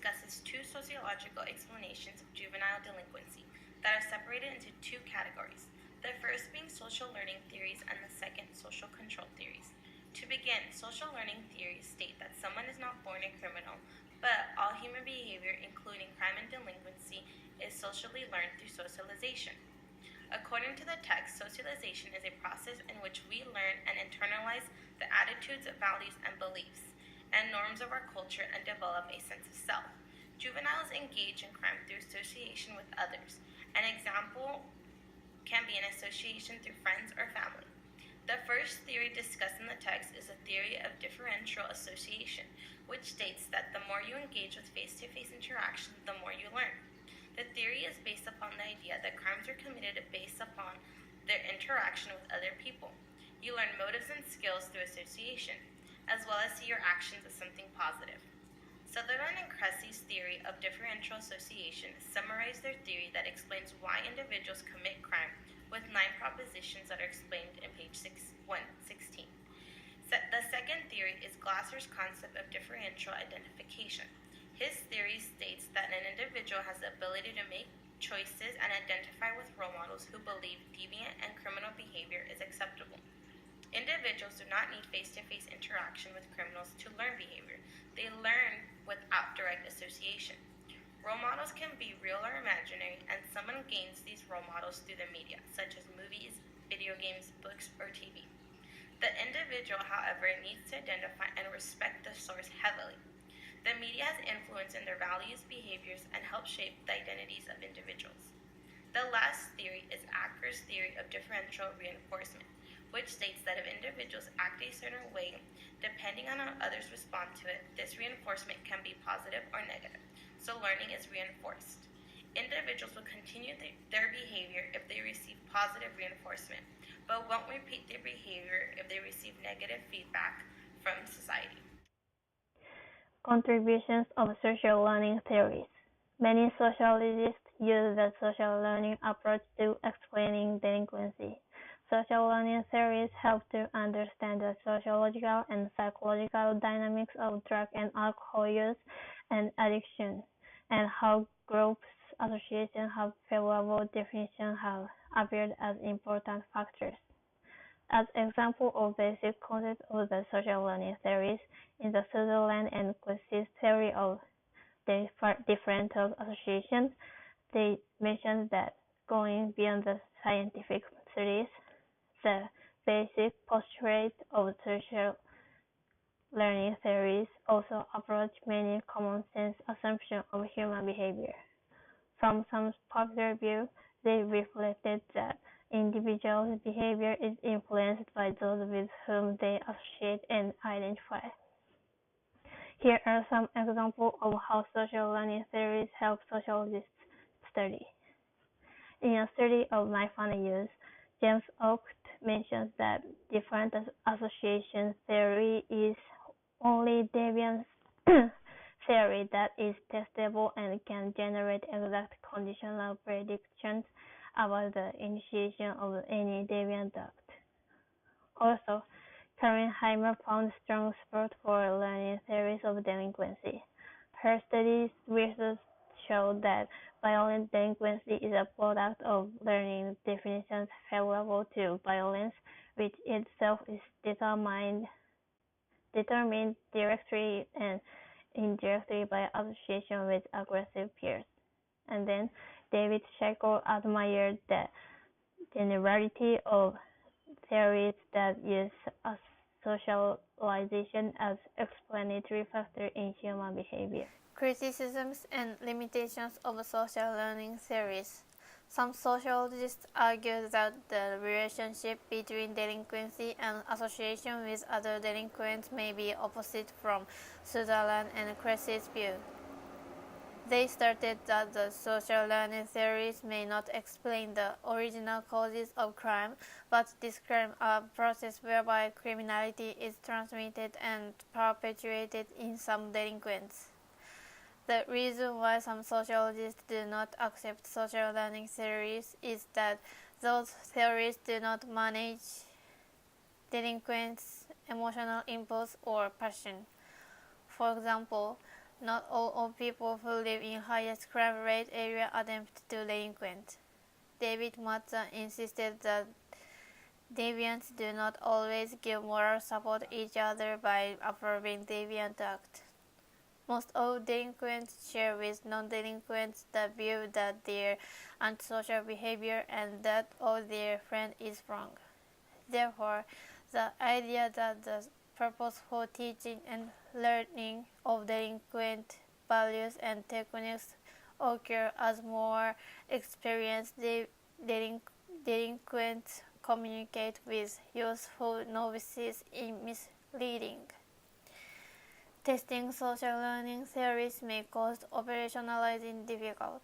discusses two sociological explanations of juvenile delinquency that are separated into two categories, the first being social learning theories and the second social control theories. To begin, social learning theories state that someone is not born a criminal, but all human behavior, including crime and delinquency, is socially learned through socialization. According to the text, socialization is a process in which we learn and internalize the attitudes, values, and beliefs and norms of our culture and develop a sense of self. Juveniles engage in crime through association with others. An example can be an association through friends or family. The first theory discussed in the text is a theory of differential association, which states that the more you engage with face-to-face interaction, the more you learn. The theory is based upon the idea that crimes are committed based upon their interaction with other people. You learn motives and skills through association, as well as see your actions as something positive. Sutherland and Cressey's theory of differential association summarize their theory that explains why individuals commit crime with 9 propositions that are explained in page 116. The second theory is Glasser's concept of differential identification. His theory states that an individual has the ability to make choices and identify with role models who believe deviant and criminal behavior is acceptable. Individuals do not need face-to-face interaction with criminals to learn behavior. They learn without direct association. Role models can be real or imaginary, and someone gains these role models through the media, such as movies, video games, books, or TV. The individual, however, needs to identify and respect the source heavily. The media has influence in their values, behaviors, and helps shape the identities of individuals. The last theory is Acker's theory of differential reinforcement, which states that if individuals act a certain way, depending on how others respond to it, this reinforcement can be positive or negative. So learning is reinforced. Individuals will continue their behavior if they receive positive reinforcement, but won't repeat their behavior if they receive negative feedback from society. Contributions of social learning theories. Many sociologists use the social learning approach to explaining delinquency. Social learning theories help to understand the sociological and psychological dynamics of drug and alcohol use and addiction, and how groups, associations have favorable definitions have appeared as important factors. As example of basic concepts of the social learning theories, in the Sutherland and Cressey's theory of differential association, they mentioned that going beyond the scientific theories, the basic postulate of social learning theories also approach many common sense assumptions of human behavior. From some popular view, they reflected that individuals' behavior is influenced by those with whom they associate and identify. Here are some examples of how social learning theories help sociologists study. In a study of life and use, James Oakes mentions that different association theory is only deviance theory that is testable and can generate exact conditional predictions about the initiation of any deviant act. Also, Karen Heimer found strong support for learning theories of delinquency. Her studies research showed that violent delinquency is a product of learning definitions favorable to violence, which itself is determined directly and indirectly by association with aggressive peers. And then David Shackle admired the generality of theories that use socialization as explanatory factor in human behavior. Criticisms and limitations of social learning theories. Some sociologists argue that the relationship between delinquency and association with other delinquents may be opposite from Sutherland and Cressey's view. They stated that the social learning theories may not explain the original causes of crime, but describe a process whereby criminality is transmitted and perpetuated in some delinquents. The reason why some sociologists do not accept social learning theories is that those theories do not manage delinquents' emotional impulse or passion. For example, Not all people who live in highest crime rate area attempt to delinquent. David Matza insisted that deviants do not always give moral support each other by approving deviant acts. Most of delinquents share with non-delinquents the view that their antisocial behavior and that of their friend is wrong. Therefore, the idea that the purpose for teaching and learning of delinquent values and techniques occur as more experienced delinquents communicate with youthful novices is misleading. Testing social learning theories may cause operationalizing difficult.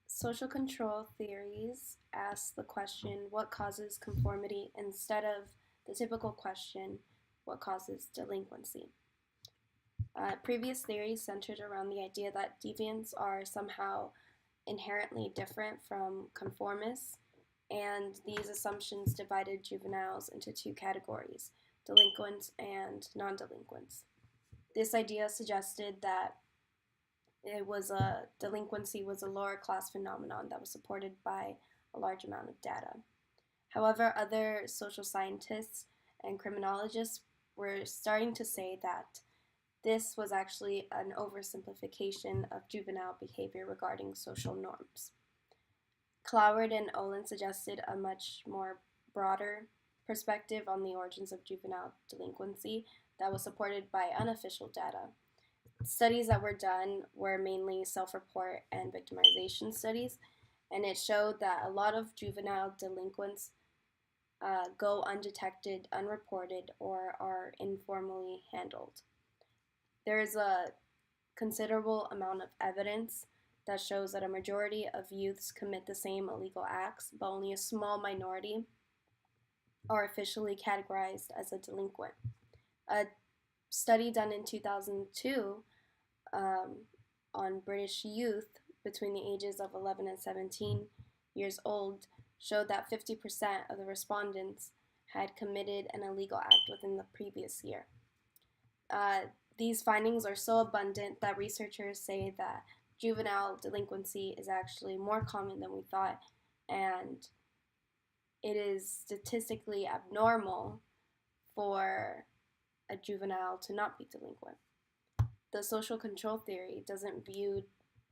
Social control theories ask the question, what causes conformity, instead of the typical question, what causes delinquency? Previous theories centered around the idea that deviants are somehow inherently different from conformists, and these assumptions divided juveniles into two categories, delinquents and non-delinquents. This idea suggested that delinquency was a lower class phenomenon that was supported by a large amount of data. However, other social scientists and criminologists were starting to say that this was actually an oversimplification of juvenile behavior regarding social norms. Cloward and Olin suggested a much more broader perspective on the origins of juvenile delinquency that was supported by unofficial data. Studies that were done were mainly self-report and victimization studies, and it showed that a lot of juvenile delinquents go undetected, unreported, or are informally handled. There is a considerable amount of evidence that shows that a majority of youths commit the same illegal acts, but only a small minority are officially categorized as a delinquent. A study done in 2002 on British youth between the ages of 11 and 17 years old showed that 50% of the respondents had committed an illegal act within the previous year. These findings are so abundant that researchers say that juvenile delinquency is actually more common than we thought, and it is statistically abnormal for a juvenile to not be delinquent. The social control theory doesn't view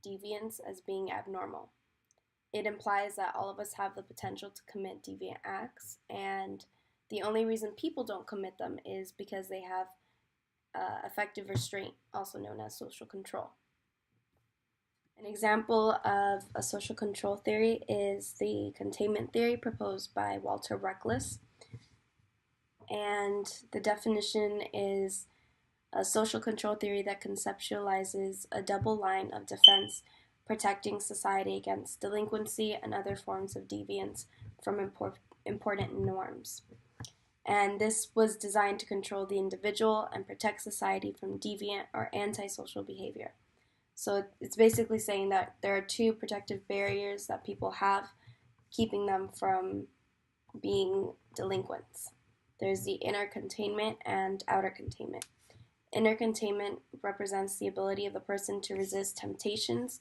deviance as being abnormal. It implies that all of us have the potential to commit deviant acts, and the only reason people don't commit them is because they have effective restraint, also known as social control. An example of a social control theory is the containment theory proposed by Walter Reckless. And the definition is a social control theory that conceptualizes a double line of defense protecting society against delinquency and other forms of deviance from important norms. And this was designed to control the individual and protect society from deviant or antisocial behavior. So it's basically saying that there are two protective barriers that people have, keeping them from being delinquents. There's the inner containment and outer containment. Inner containment represents the ability of the person to resist temptations,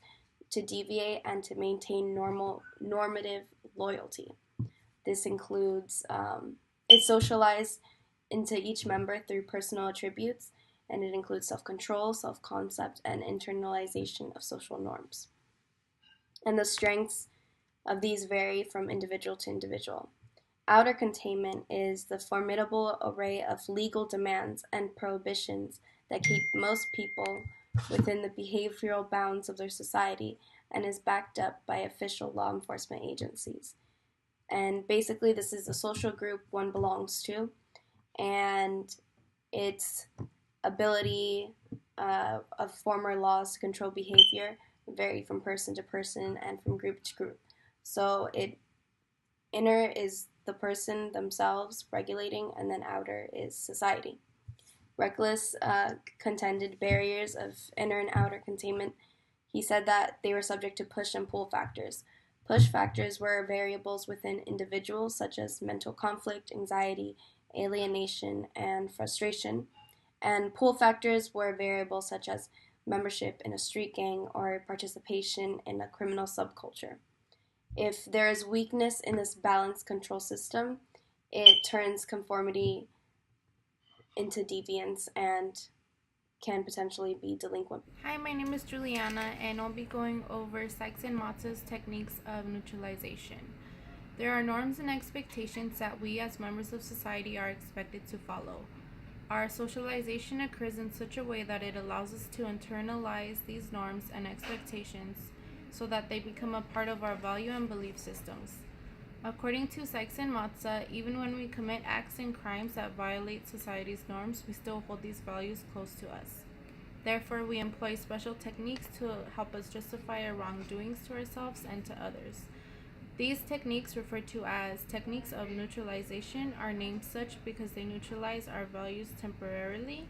to deviate, and to maintain normative loyalty. This includes, it's socialized into each member through personal attributes, and it includes self-control, self-concept, and internalization of social norms. And the strengths of these vary from individual to individual. Outer containment is the formidable array of legal demands and prohibitions that keep most people within the behavioral bounds of their society and is backed up by official law enforcement agencies. And basically, this is the social group one belongs to, and its ability of former laws to control behavior vary from person to person and from group to group. So inner is the person themselves regulating, and then outer is society. Reckless contended barriers of inner and outer containment. He said that they were subject to push and pull factors. Push factors were variables within individuals such as mental conflict, anxiety, alienation, and frustration. And pull factors were variables such as membership in a street gang or participation in a criminal subculture. If there is weakness in this balanced control system, it turns conformity into deviance and can potentially be delinquent. Hi, my name is Juliana, and I'll be going over Sykes and Matz's techniques of neutralization. There are norms and expectations that we as members of society are expected to follow. Our socialization occurs in such a way that it allows us to internalize these norms and expectations so that they become a part of our value and belief systems. According to Sykes and Matza, even when we commit acts and crimes that violate society's norms, we still hold these values close to us. Therefore, we employ special techniques to help us justify our wrongdoings to ourselves and to others. These techniques, referred to as techniques of neutralization, are named such because they neutralize our values temporarily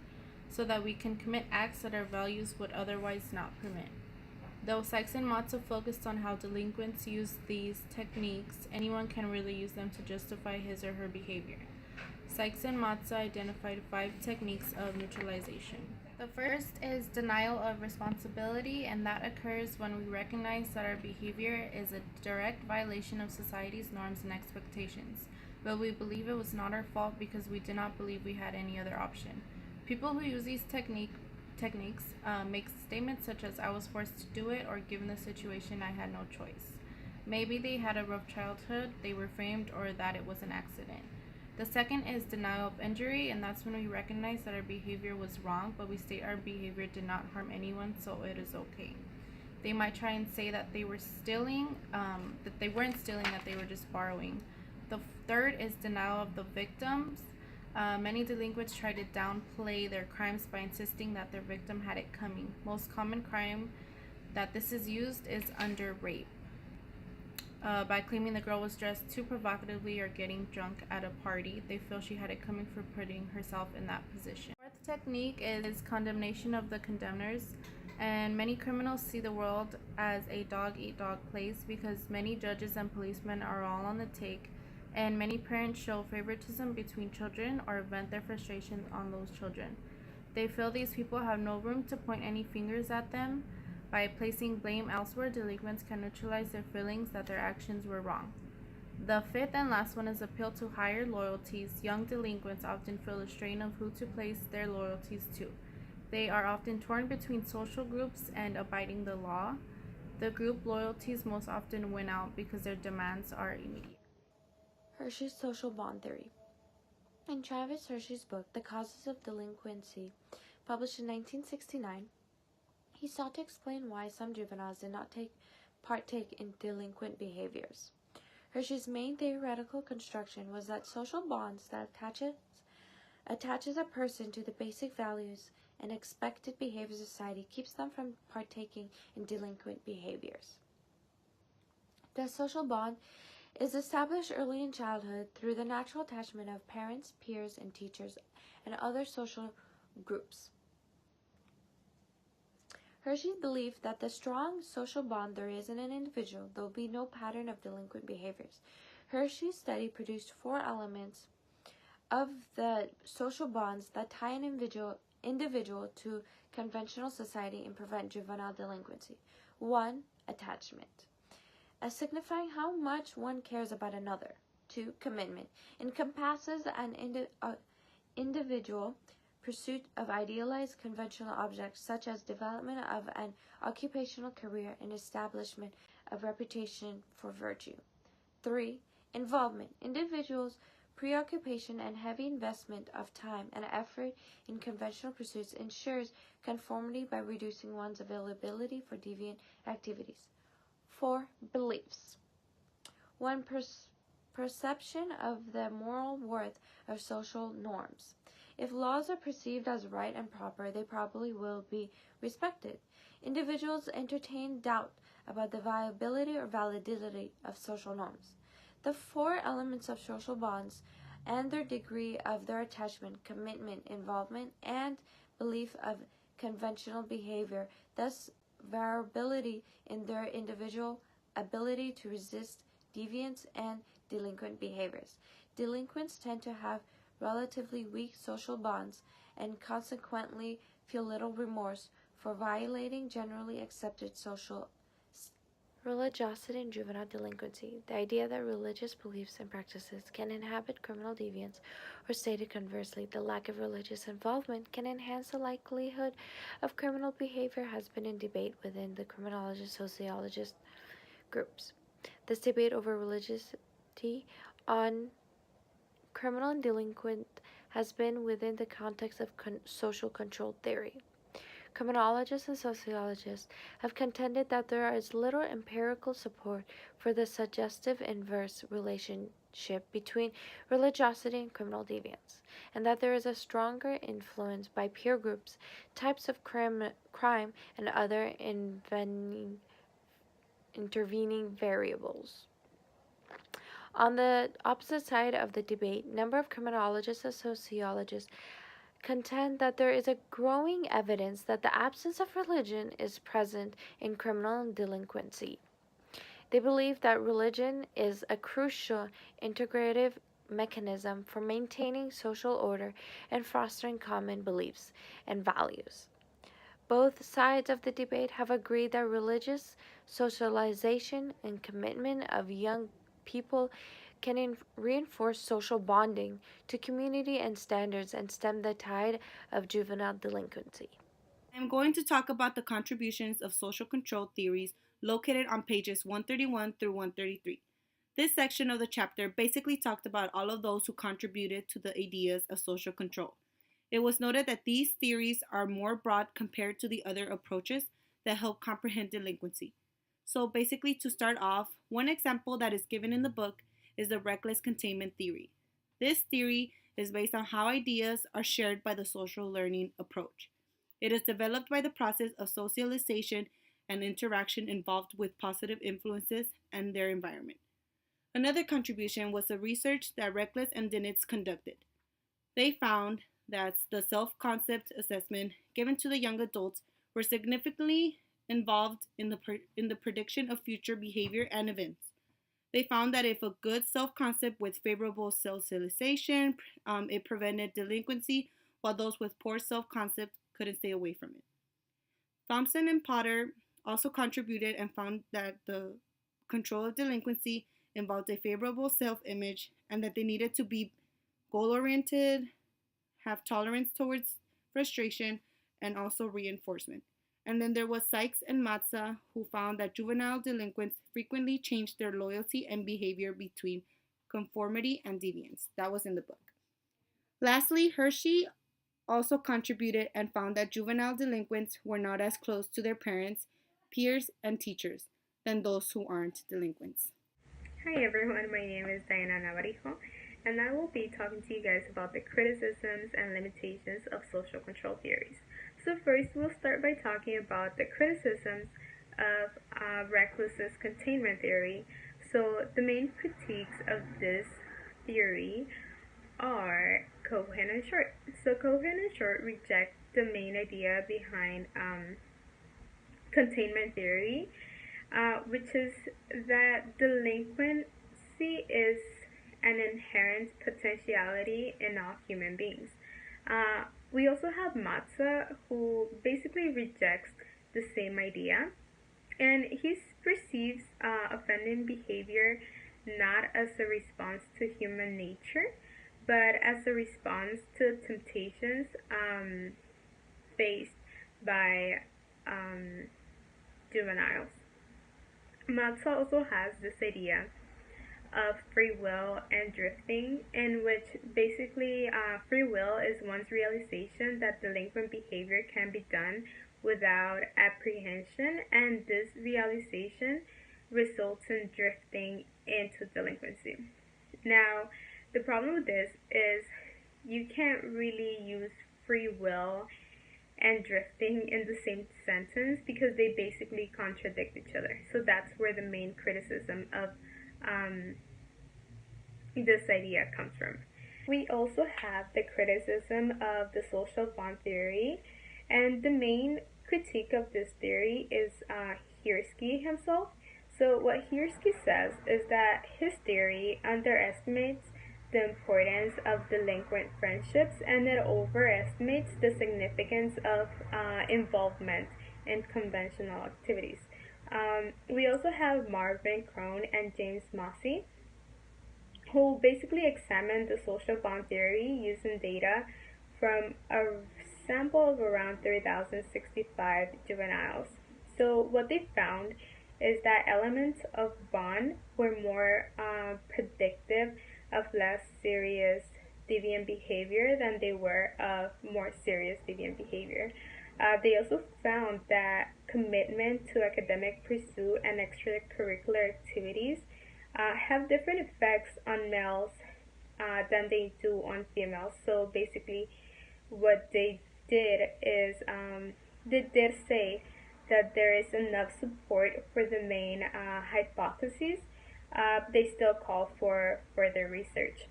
so that we can commit acts that our values would otherwise not permit. Though Sykes and Matza focused on how delinquents use these techniques, anyone can really use them to justify his or her behavior. Sykes and Matza identified 5 techniques of neutralization. The first is denial of responsibility, and that occurs when we recognize that our behavior is a direct violation of society's norms and expectations, but we believe it was not our fault because we did not believe we had any other option. People who use these techniques make statements such as, "I was forced to do it," or "given the situation, I had no choice." Maybe they had a rough childhood, they were framed, or that it was an accident. The second is denial of injury, and that's when we recognize that our behavior was wrong, but we state our behavior did not harm anyone, so it is okay. They might try and say that they were stealing, that they weren't stealing, that they were just borrowing. The third is denial of the victims. Many delinquents try to downplay their crimes by insisting that their victim had it coming. Most common crime that this is used is under rape. By claiming the girl was dressed too provocatively or getting drunk at a party, they feel she had it coming for putting herself in that position. The fourth technique is condemnation of the condemners, and many criminals see the world as a dog-eat-dog place because many judges and policemen are all on the take, and many parents show favoritism between children or vent their frustration on those children. They feel these people have no room to point any fingers at them. By placing blame elsewhere, delinquents can neutralize their feelings that their actions were wrong. The fifth and last one is appeal to higher loyalties. Young delinquents often feel a strain of who to place their loyalties to. They are often torn between social groups and abiding the law. The group loyalties most often win out because their demands are immediate. Hershey's social bond theory. In Travis Hershey's book, The Causes of Delinquency, published in 1969, he sought to explain why some juveniles did not partake in delinquent behaviors. Hershey's main theoretical construction was that social bonds that attaches a person to the basic values and expected behaviors of society keeps them from partaking in delinquent behaviors. The social bond is established early in childhood through the natural attachment of parents, peers, and teachers, and other social groups. Hershey believed that the strong social bond there is in an individual, there will be no pattern of delinquent behaviors. Hershey's study produced 4 elements of the social bonds that tie an individual to conventional society and prevent juvenile delinquency. 1. Attachment, as signifying how much one cares about another. 2. Commitment, encompasses an individual pursuit of idealized conventional objects such as development of an occupational career and establishment of reputation for virtue. 3. Involvement, individuals' preoccupation and heavy investment of time and effort in conventional pursuits ensures conformity by reducing one's availability for deviant activities. 4. Beliefs, one's perception of the moral worth of social norms. If laws are perceived as right and proper, they probably will be respected. Individuals entertain doubt about the viability or validity of social norms. The 4 elements of social bonds and their degree of their attachment, commitment, involvement, and belief of conventional behavior, thus variability in their individual ability to resist deviance and delinquent behaviors. Delinquents tend to have relatively weak social bonds and consequently feel little remorse for violating generally accepted social religiosity and juvenile delinquency. The idea that religious beliefs and practices can inhibit criminal deviance, or stated conversely, the lack of religious involvement can enhance the likelihood of criminal behavior, has been in debate within the criminologist sociologist groups. This debate over religiosity on criminal and delinquent has been within the context of social control theory. Criminologists and sociologists have contended that there is little empirical support for the suggestive inverse relationship between religiosity and criminal deviance, and that there is a stronger influence by peer groups, types of crime, and other intervening variables. On the opposite side of the debate, a number of criminologists and sociologists contend that there is a growing evidence that the absence of religion is present in criminal delinquency. They believe that religion is a crucial integrative mechanism for maintaining social order and fostering common beliefs and values. Both sides of the debate have agreed that religious socialization and commitment of young people can reinforce social bonding to community and standards and stem the tide of juvenile delinquency. I'm going to talk about the contributions of social control theories located on pages 131 through 133. This section of the chapter basically talked about all of those who contributed to the ideas of social control. It was noted that these theories are more broad compared to the other approaches that help comprehend delinquency. So basically, to start off, one example that is given in the book is the reckless containment theory. This theory is based on how ideas are shared by the social learning approach. It is developed by the process of socialization and interaction involved with positive influences and their environment. Another contribution was the research that Reckless and Dinitz conducted. They found that the self-concept assessment given to the young adults were significantly involved in the prediction of future behavior and events. They found that if a good self-concept with favorable socialization, it prevented delinquency, while those with poor self-concept couldn't stay away from it. Thompson and Potter also contributed and found that the control of delinquency involved a favorable self-image and that they needed to be goal-oriented, have tolerance towards frustration, and also reinforcement. And then there was Sykes and Matza, who found that juvenile delinquents frequently changed their loyalty and behavior between conformity and deviance. That was in the book. Lastly, Hershey also contributed and found that juvenile delinquents were not as close to their parents, peers, and teachers than those who aren't delinquents. Hi everyone, my name is Diana Navarijo, and I will be talking to you guys about the criticisms and limitations of social control theories. So first, we'll start by talking about the criticisms of recklessness containment theory. So the main critiques of this theory are Cohen and Short. So Cohen and Short reject the main idea behind containment theory, which is that delinquency is an inherent potentiality in all human beings. We also have Matza, who basically rejects the same idea, and he perceives offending behavior not as a response to human nature, but as a response to temptations faced by juveniles. Matza also has this idea of free will and drifting, in which basically free will is one's realization that delinquent behavior can be done without apprehension, and this realization results in drifting into delinquency. Now, the problem with this is you can't really use free will and drifting in the same sentence because they basically contradict each other. So that's where the main criticism of this idea comes from. We also have the criticism of the social bond theory, and the main critique of this theory is Hirsky himself. So what Hirsky says is that his theory underestimates the importance of delinquent friendships, and it overestimates the significance of involvement in conventional activities. We also have Marvin Crone and James Mossey, who basically examined the social bond theory using data from a sample of around 3,065 juveniles. So what they found is that elements of bond were more predictive of less serious deviant behavior than they were of more serious deviant behavior. They also found that commitment to academic pursuit and extracurricular activities have different effects on males than they do on females. So basically, what they did is they did say that there is enough support for the main hypotheses. They still call for further research.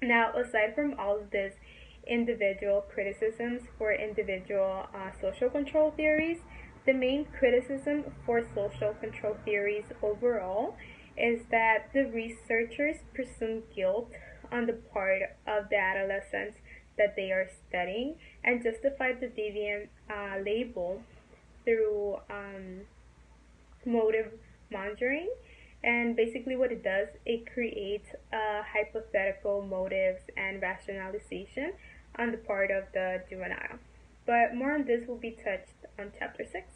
Now, aside from all of this individual criticisms for individual social control theories, the main criticism for social control theories overall is that the researchers presume guilt on the part of the adolescents that they are studying and justify the deviant label through motive monitoring. And basically, what it does, it creates hypothetical motives and rationalization on the part of the juvenile. But more on this will be touched on chapter 6.